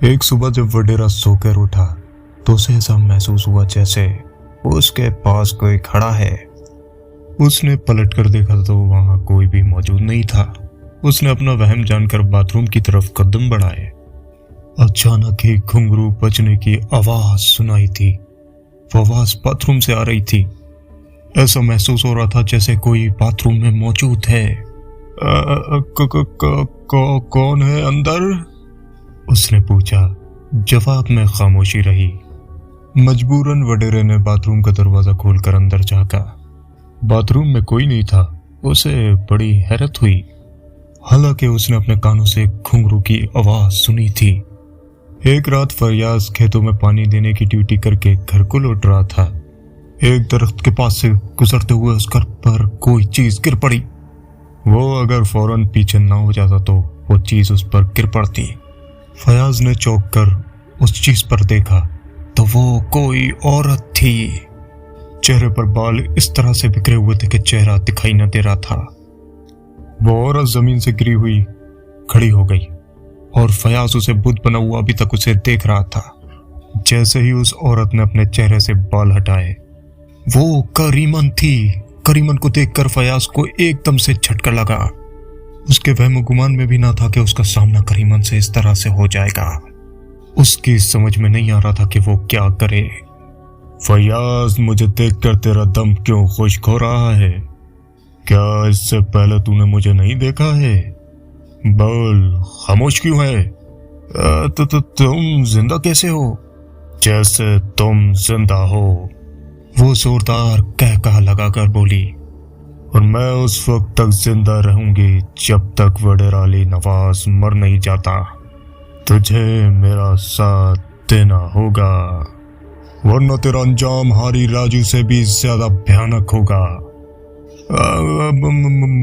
एक सुबह जब वडेरा सोकर उठा तो उसे ऐसा महसूस हुआ जैसे उसके पास कोई खड़ा है। उसने पलट कर देखा तो वहां कोई भी मौजूद नहीं था। उसने अपना वहम जानकर बाथरूम की तरफ कदम बढ़ाए। अचानक ही घुंघरू बजने की आवाज सुनाई थी। वो आवाज बाथरूम से आ रही थी। ऐसा महसूस हो रहा था जैसे कोई बाथरूम में मौजूद है। कौन है अंदर? उसने पूछा। जवाब में खामोशी रही। मजबूरन वडेरे ने बाथरूम का दरवाजा खोलकर अंदर झांका। बाथरूम में कोई नहीं था। उसे बड़ी हैरत हुई। हालांकि उसने अपने कानों से घुंघरू की आवाज सुनी थी। एक रात फरियाज खेतों में पानी देने की ड्यूटी करके घर को लौट रहा था। एक दरख्त के पास से गुजरते हुए उस घर पर कोई चीज गिर पड़ी। वो अगर फौरन पीछे ना हो जाता तो वो चीज उस पर गिर पड़ती। फयाज ने चौंक कर उस चीज पर देखा तो वो कोई औरत थी। चेहरे पर बाल इस तरह से बिखरे हुए थे कि चेहरा दिखाई न दे रहा था। वो औरत जमीन से गिरी हुई खड़ी हो गई और फयाज उसे बुत बना हुआ अभी तक उसे देख रहा था। जैसे ही उस औरत ने अपने चेहरे से बाल हटाए वो करीमन थी। करीमन को देखकर फयाज को एकदम से झटका लगा। उसके वहम गुमान में भी ना था कि उसका सामना करीमन से इस तरह से हो जाएगा। उसकी समझ में नहीं आ रहा था कि वो क्या करे। फयाज, मुझे देखकर तेरा दम क्यों खुश्क हो रहा है? क्या इससे पहले तूने मुझे नहीं देखा है? बोल, खामोश क्यों है? तुम जिंदा कैसे हो? जैसे तुम जिंदा हो, वो जोरदार कहका लगाकर बोली। और मैं उस वक्त तक जिंदा रहूंगी जब तक वडेरा अली नवाज मर नहीं जाता। तुझे मेरा साथ देना होगा वरना तेरा अंजाम हारी राजू से भी ज्यादा भयानक होगा।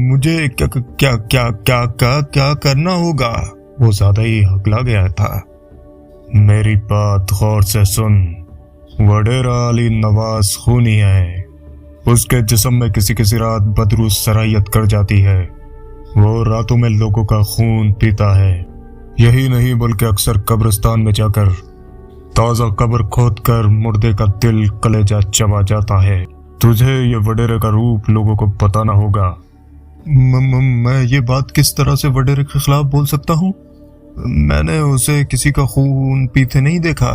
मुझे क्या क्या क्या क्या क्या क्या करना होगा? वो ज्यादा ही हकला गया था। मेरी बात गौर से सुन। वडेरा अली नवाज खूनी है। उसके जिस्म में किसी रात बदरू सरायत कर जाती है। वो रातों में लोगों का खून पीता है। यही नहीं बल्कि अक्सर कब्रिस्तान में जाकर ताजा कब्र खोद कर मुर्दे का दिल कलेजा चबा जाता है। तुझे ये वडेरे का रूप लोगों को बताना होगा। मैं ये बात किस तरह से वडेरे के खिलाफ बोल सकता हूँ? मैंने उसे किसी का खून पीते नहीं देखा।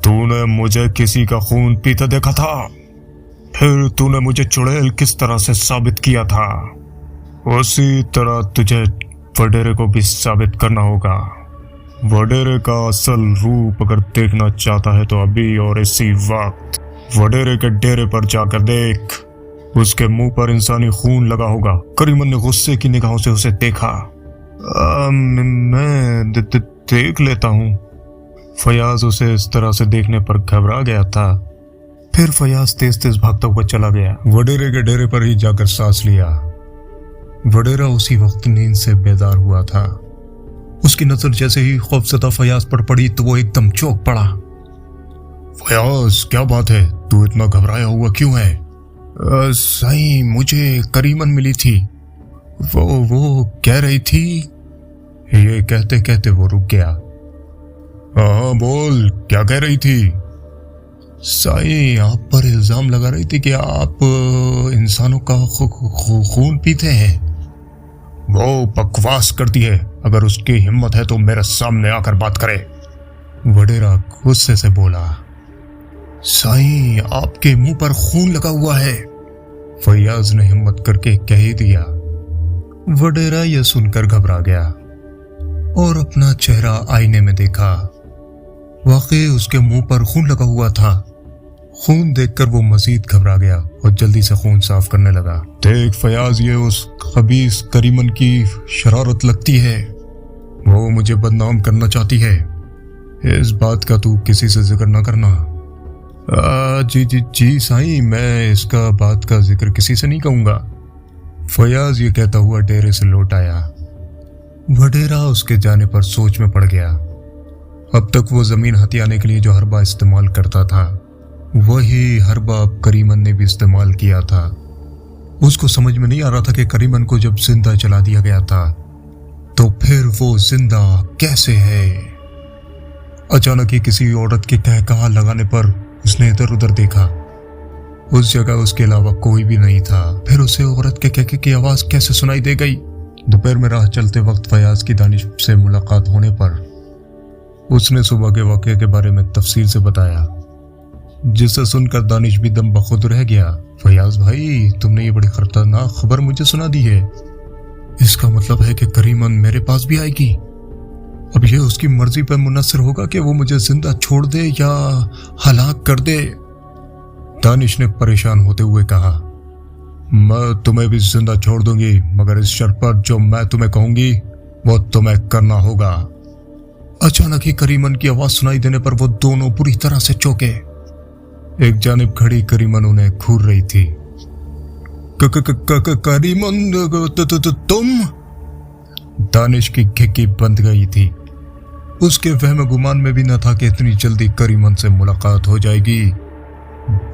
तूने मुझे किसी का खून पीते देखा था? फिर तूने मुझे चुड़ैल किस तरह से साबित किया था? उसी तरह तुझे वडेरे को भी साबित करना होगा। वडेरे का असल रूप अगर देखना चाहता है तो अभी और इसी वक्त वडेरे के डेरे पर जाकर देख। उसके मुंह पर इंसानी खून लगा होगा। करीमन ने गुस्से की निगाहों से उसे देखा। मैं देख लेता हूँ। फयाज उसे इस तरह से देखने पर घबरा गया था। फिर फयाज तेज तेज भागता हुआ चला गया। वडेरे के डेरे पर ही जाकर सांस लिया। वडेरा उसी वक्त नींद से बेदार हुआ था। उसकी नजर जैसे ही खौफजदा फयाज पर पड़ी तो वो एकदम चौंक पड़ा। फयाज, क्या बात है? तू इतना घबराया हुआ क्यों है? सही, मुझे करीमन मिली थी। वो कह रही थी। ये कहते कहते वो रुक गया। हाँ बोल, क्या कह रही थी? साईं, आप पर इल्जाम लगा रही थी कि आप इंसानों का खून पीते हैं। वो बकवास करती है। अगर उसकी हिम्मत है तो मेरे सामने आकर बात करे। वडेरा गुस्से से बोला। साईं, आपके मुंह पर खून लगा हुआ है। फयाज ने हिम्मत करके कह ही दिया। वडेरा यह सुनकर घबरा गया और अपना चेहरा आईने में देखा। वाकई उसके मुंह पर खून लगा हुआ था। खून देखकर वो मजीद घबरा गया और जल्दी से खून साफ करने लगा। देख फयाज, ये उस खबीस करीमन की शरारत लगती है। वो मुझे बदनाम करना चाहती है। इस बात का तू किसी से जिक्र ना करना। जी साईं, मैं इसका बात का जिक्र किसी से नहीं कहूंगा। फयाज ये कहता हुआ डेरे से लौट आया। वडेरा उसके जाने पर सोच में पड़ गया। अब तक वो जमीन हथियाने के लिए जो हरबा इस्तेमाल करता था वही हरबा अब करीमन ने भी इस्तेमाल किया था। उसको समझ में नहीं आ रहा था कि करीमन को जब जिंदा जला दिया गया था तो फिर वो जिंदा कैसे है। अचानक ही किसी औरत के कहकहा लगाने पर उसने इधर उधर देखा। उस जगह उसके अलावा कोई भी नहीं था। फिर उसे औरत के कहके की आवाज कैसे सुनाई दे गई? दोपहर में राह चलते वक्त फयाज की दानिश से मुलाकात होने पर उसने सुबह के वाकये के बारे में तफसील से बताया, जिसे सुनकर दानिश भी दम बखुद रह गया। फयाज भाई, तुमने ये बड़ी खतरनाक खबर मुझे सुना दी है। इसका मतलब है कि करीमन मेरे पास भी आएगी। अब ये उसकी मर्जी पर मुनसर होगा कि वो मुझे जिंदा छोड़ दे या हलाक कर दे। दानिश ने परेशान होते हुए कहा, मैं तुम्हें भी जिंदा छोड़ दूंगी, मगर इस शर्त पर जो मैं तुम्हें कहूंगी वो तुम्हें करना होगा। अचानक ही करीमन की आवाज सुनाई देने पर वो दोनों बुरी तरह से चौंके। एक जानिब खड़ी करीमन उन्हें घूर रही थी। करीमन, तुम? दानिश की घिक्की बंद गई थी। उसके वहम गुमान में भी न था कि इतनी जल्दी करीमन से मुलाकात हो जाएगी।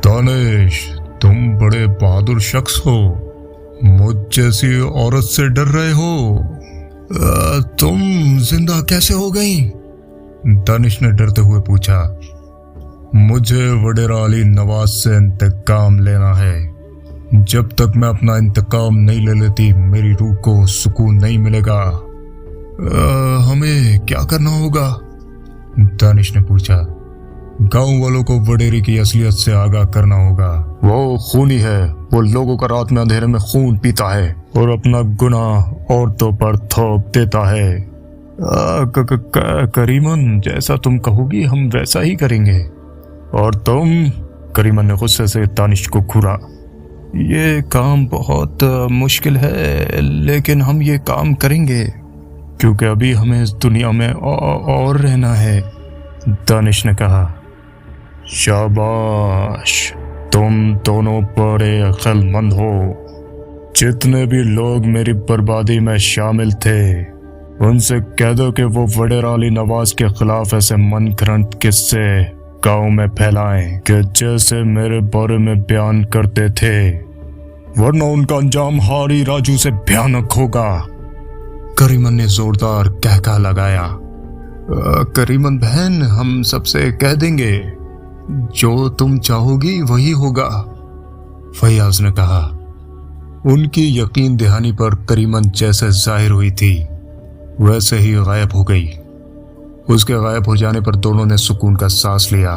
दानिश, तुम बड़े बहादुर शख्स हो, मुझ जैसी औरत से डर रहे हो। तुम जिंदा कैसे हो गई? दानिश ने डरते हुए पूछा। मुझे वडेरा अली नवाज से इंतकाम लेना है। जब तक मैं अपना इंतकाम नहीं ले लेती मेरी रूह को सुकून नहीं मिलेगा। हमें क्या करना होगा? दानिश ने पूछा। गांव वालों को वडेरी की असलियत से आगाह करना होगा। वो खूनी है, वो लोगों का रात में अंधेरे में खून पीता है और अपना गुनाह औरतों पर थोप देता है। करीमन, जैसा तुम कहोगी हम वैसा ही करेंगे। और तुम? करीमन ने गुस्से से दानिश को घूरा। ये काम बहुत मुश्किल है, लेकिन हम ये काम करेंगे क्योंकि अभी हमें इस दुनिया में और रहना है, दानिश ने कहा। शाबाश, तुम दोनों बड़े अक्लमंद हो। जितने भी लोग मेरी बर्बादी में शामिल थे उनसे कह दो कि वो वडेरा अली नवाज के खिलाफ ऐसे मन घड़ंत किस्से गांव में फैलाएं कि जैसे मेरे बारे में बयान करते थे, वरना उनका अंजाम हारी राजू से भयानक होगा। करीमन ने जोरदार कहका लगाया। करीमन बहन, हम सबसे कह देंगे, जो तुम चाहोगी वही होगा, फयाज ने कहा। उनकी यकीन दहानी पर करीमन जैसे जाहिर हुई थी वैसे ही गायब हो गई। उसके गायब हो जाने पर दोनों ने सुकून का सांस लिया।